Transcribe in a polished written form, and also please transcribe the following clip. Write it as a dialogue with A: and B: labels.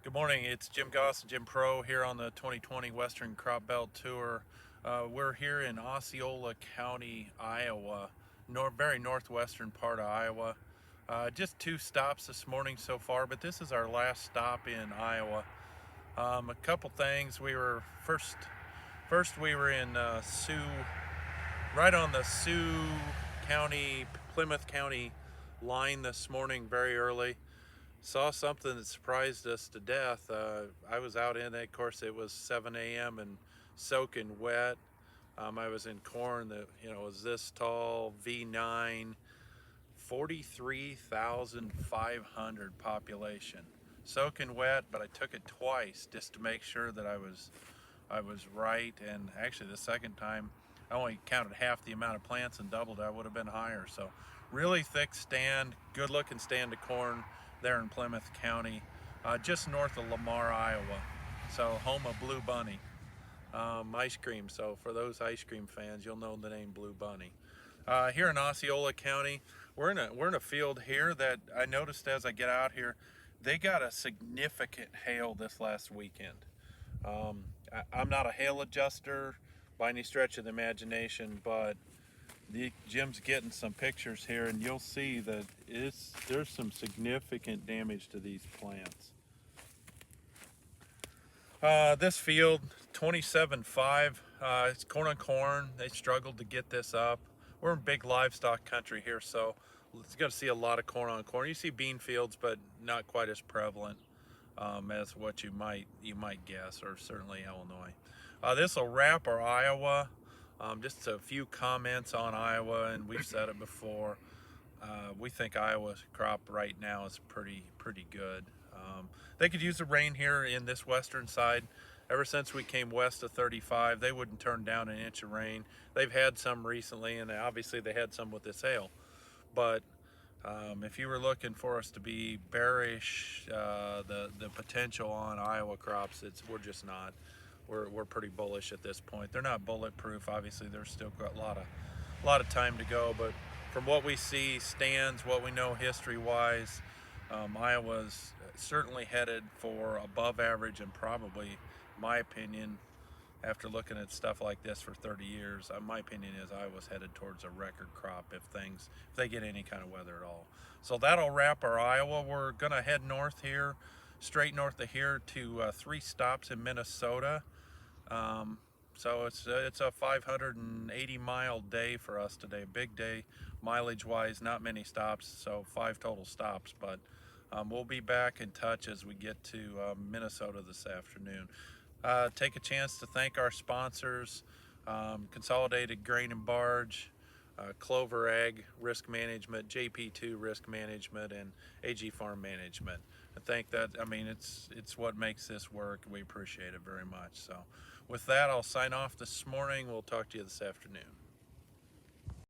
A: Good morning. It's Jim Goss and Jim Pro here on the 2020 Western Crop Belt Tour. We're here in Osceola County, Iowa, very northwestern part of Iowa. Just two stops this morning so far, but this is our last stop in Iowa. A couple things. First we were in Sioux, right on the Sioux County, Plymouth County line this morning, very early. Saw something that surprised us to death. I was out in it. Of course, it was 7 a.m. and soaking wet. I was in corn that was this tall, V9, 43,500 population, soaking wet. But I took it twice just to make sure that I was right. And actually, the second time, I only counted half the amount of plants and doubled it. I would have been higher. So, really thick stand, good looking stand of corn there in Plymouth County, just north of Lamar, Iowa. So, home of Blue Bunny ice cream. So, for those ice cream fans, you'll know the name Blue Bunny. Here in Osceola County, we're in a field here that I noticed as I get out here, they got a significant hail this last weekend. I'm not a hail adjuster by any stretch of the imagination, but Jim's getting some pictures here, and you'll see that there's some significant damage to these plants. This field, 27.5, it's corn on corn. They struggled to get this up. We're in big livestock country here, so it's going to see a lot of corn on corn. You see bean fields, but not quite as prevalent as what you might guess, or certainly Illinois. This will wrap our Iowa. Just a few comments on Iowa, and we've said it before. We think Iowa's crop right now is pretty good. They could use the rain here in this western side. Ever since we came west of 35, they wouldn't turn down an inch of rain. They've had some recently, and obviously they had some with this hail. But if you were looking for us to be bearish, the potential on Iowa crops, we're just not. We're pretty bullish at this point. They're not bulletproof. Obviously, there's still got a lot of time to go. But from what we see, stands, what we know history-wise, Iowa's certainly headed for above average, and probably, in my opinion, after looking at stuff like this for 30 years, my opinion is Iowa's headed towards a record crop if they get any kind of weather at all. So that'll wrap our Iowa. We're gonna head north here, straight north of here to 3 stops in Minnesota. So it's a 580-mile day for us today. Big day, mileage-wise. Not many stops, so 5 total stops. But we'll be back in touch as we get to Minnesota this afternoon. Take a chance to thank our sponsors, Consolidated Grain and Barge, Clover Ag Risk Management, JP2 Risk Management, and AG Farm Management. I think that, it's what makes this work. We appreciate it very much. So with that, I'll sign off this morning. We'll talk to you this afternoon.